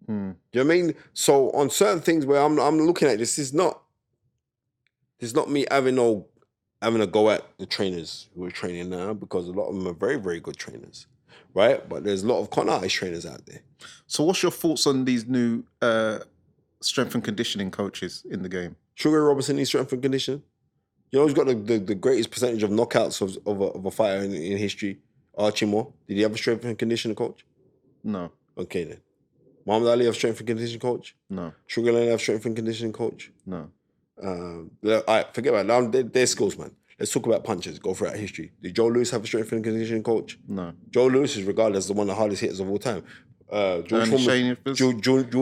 You know what I mean? So on certain things where I'm looking at this, it's not me having a go at the trainers who are training now, because a lot of them are very, very good trainers, right? But there's a lot of con artist trainers out there. So what's your thoughts on these new strength and conditioning coaches in the game? Sugar Ray Robinson needs strength and conditioning. You know, he's got the greatest percentage of knockouts of a fighter in history. Archie Moore, did he have a strength and conditioning coach? No. Okay then. Muhammad Ali have strength and conditioning coach? No. Sugar Ray have strength and conditioning coach? No. All right, forget about it. Their skills, man. Let's talk about punches. Go throughout history. Did Joe Louis have a strength and conditioning coach? No. Joe Louis is regarded as one of the hardest hitters of all time. George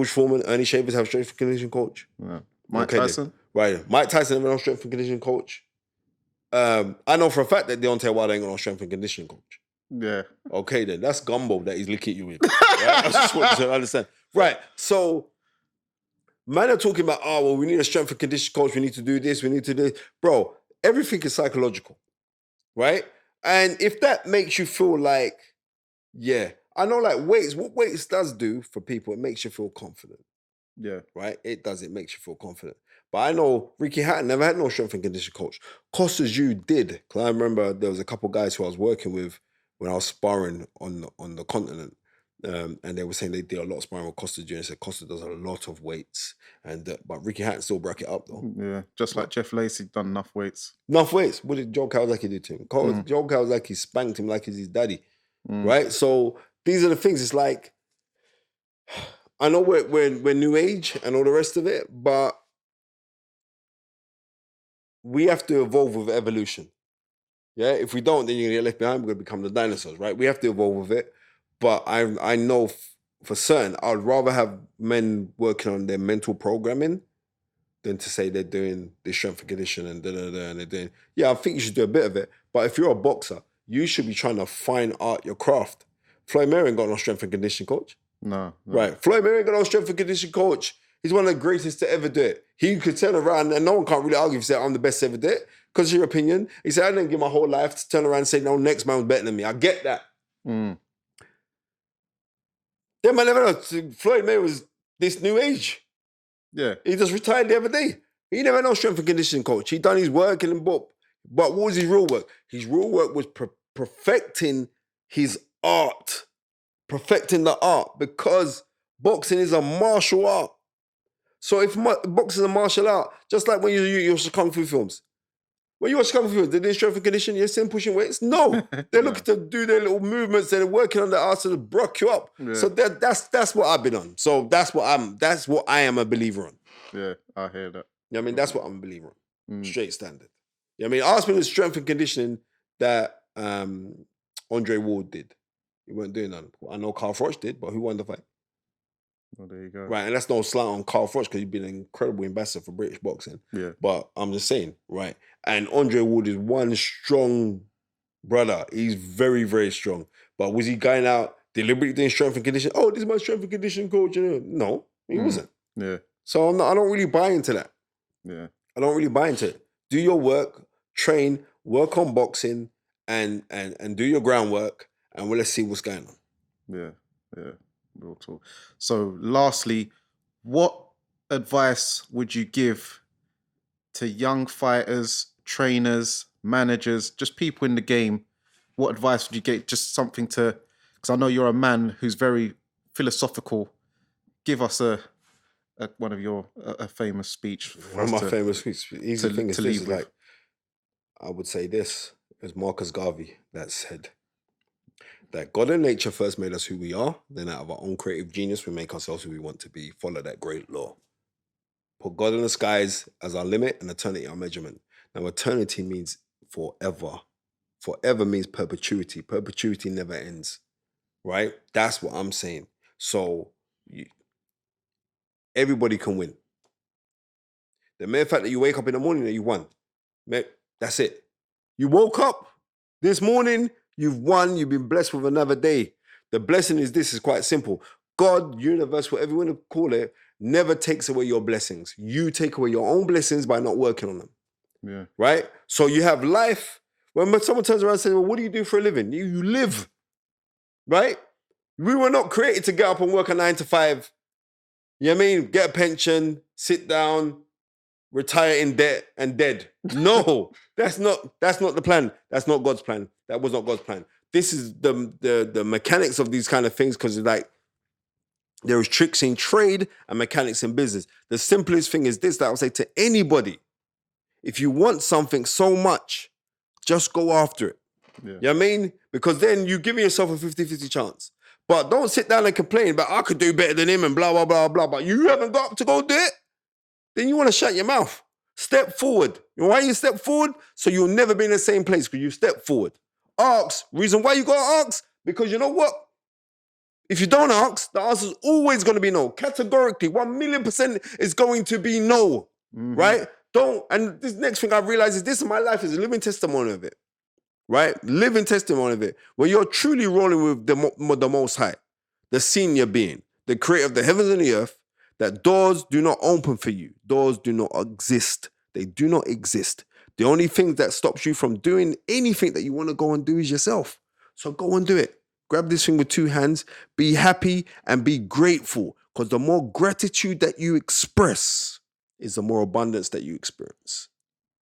Foreman, Ernie Shavers have a strength and conditioning coach. No. Mike Tyson? Right. Mike Tyson never had a strength and conditioning coach. I know for a fact that Deontay Wilder ain't got no strength and conditioning coach. Yeah. Okay then. That's gumbo that he's licking you with. Right? I just want you to understand. Right. So man are talking about, oh, well, we need a strength and conditioning coach. We need to do this. We need to do this. Bro, everything is psychological. Right? And if that makes you feel like, yeah, I know, like, weights, what weights does do for people, it makes you feel confident. Yeah. Right? It does. It makes you feel confident. But I know Ricky Hatton never had no strength and conditioning coach. Costas, you did. Because I remember there was a couple guys who I was working with when I was sparring on the continent. And they were saying they did a lot of sparring with Costa Jr. They said Costa does a lot of weights. But Ricky Hatton still broke it up, though. Yeah. Just like Jeff Lacey done enough weights. Enough weights. What did Joe Kawasaki do to him? Joe Kawasaki spanked him like he's his daddy. Right? So these are the things. It's like, I know we're new age and all the rest of it, but we have to evolve with evolution. Yeah, if we don't, then you're gonna get left behind. We're gonna become the dinosaurs, right? We have to evolve with it. But I know for certain, I'd rather have men working on their mental programming than to say they're doing this strength and conditioning and and they're doing. Yeah, I think you should do a bit of it. But if you're a boxer, you should be trying to fine art your craft. Floyd Mayweather ain't got no strength and conditioning coach. No. Right. Floyd Mayweather ain't got no strength and conditioning coach. He's one of the greatest to ever do it. He could turn around, and no one can't really argue if he said, I'm the best to ever do it, because of your opinion. He said, I didn't give my whole life to turn around and say, no, next man was better than me. I get that. Yeah, man, never know. Floyd Mayweather was this new age. Yeah. He just retired the other day. He never had no strength and conditioning coach. He done his work in the book. But what was his real work? His real work was perfecting his art. Perfecting the art, because boxing is a martial art. So if boxing is a martial art, just like when you watch the Kung Fu films. When you watch Kung Fu films, they do strength and conditioning, you're seeing pushing weights? No. They're looking to do their little movements, they're working on their arts to broke you up. Yeah. So that's what I've been on. So that's what I am a believer on. Yeah, I hear that. You know what I mean? That's what I'm a believer on. Straight standard. You know what I mean? Ask me the strength and conditioning that Andre Ward did. He weren't doing none. I know Carl Froch did, but who won the fight? Well, there you go. Right, and that's no slight on Carl Froch, because he's been an incredible ambassador for British boxing. Yeah. But I'm just saying, right? And Andre Ward is one strong brother. He's very, very strong. But was he going out deliberately doing strength and conditioning? Oh, this is my strength and conditioning coach. No, he wasn't. Yeah. So I don't really buy into that. Yeah. I don't really buy into it. Do your work, train, work on boxing, and do your groundwork, and let's see what's going on. Yeah. Yeah. Real talk. So lastly, what advice would you give to young fighters, trainers, managers, just people in the game? What advice would you get? Just something to, because I know you're a man who's very philosophical. Give us one of your a famous speech. One of my famous speeches. Easy thing is this is like, I would say this. It was Marcus Garvey that said, That God and nature first made us who we are, then out of our own creative genius, we make ourselves who we want to be. Follow that great law. Put God in the skies as our limit and eternity our measurement. Now, eternity means forever. Forever means perpetuity. Perpetuity never ends, right? That's what I'm saying. So everybody can win. The mere fact that you wake up in the morning and you won, that's it. You woke up this morning, you've won, you've been blessed with another day. The blessing is this, is quite simple. God, universe, whatever you want to call it, never takes away your blessings. You take away your own blessings by not working on them. Yeah. Right? So you have life. When someone turns around and says, well, what do you do for a living? You live. Right? We were not created to get up and work a 9 to 5. You know what I mean? Get a pension, sit down, retire in debt and dead. No, that's not the plan. That's not God's plan. That was not God's plan. This is the mechanics of these kind of things, because like there is tricks in trade and mechanics in business. The simplest thing is this that I would say to anybody: if you want something so much, just go after it. Yeah. You know what I mean? Because then you're giving yourself a 50-50 chance. But don't sit down and complain about I could do better than him and blah, blah, blah, blah. But you haven't got up to go do it. Then you want to shut your mouth. Step forward. You know why you step forward? So you'll never be in the same place, because you step forward. Ask. Reason why you got to ask? Because you know what? If you don't ask, the answer's always going to be no. Categorically, 1,000,000% is going to be no. Mm-hmm. Right? And this next thing I realize is this in my life is a living testimony of it. Right? Living testimony of it. Where you're truly rolling with the Most High, the senior being, the creator of the heavens and the earth, that doors do not open for you. Doors do not exist. They do not exist. The only thing that stops you from doing anything that you want to go and do is yourself. So go and do it. Grab this thing with 2 hands. Be happy and be grateful. Because the more gratitude that you express is the more abundance that you experience.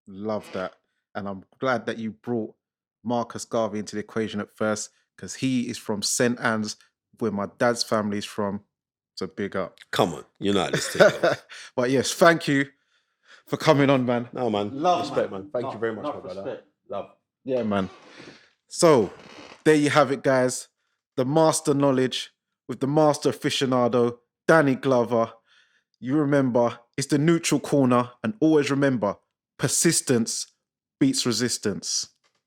Love that. And I'm glad that you brought Marcus Garvey into the equation at first, because he is from St. Anne's, where my dad's family is from. So big up. Come on, you're not listening. But yes, thank you for coming on, man. No, man. Love, respect, man. Thank you very much, my brother. Respect. Love. Yeah, man. So there you have it, guys. The master knowledge with the master aficionado, Dani Glover. You remember, it's the neutral corner, and always remember, persistence beats resistance.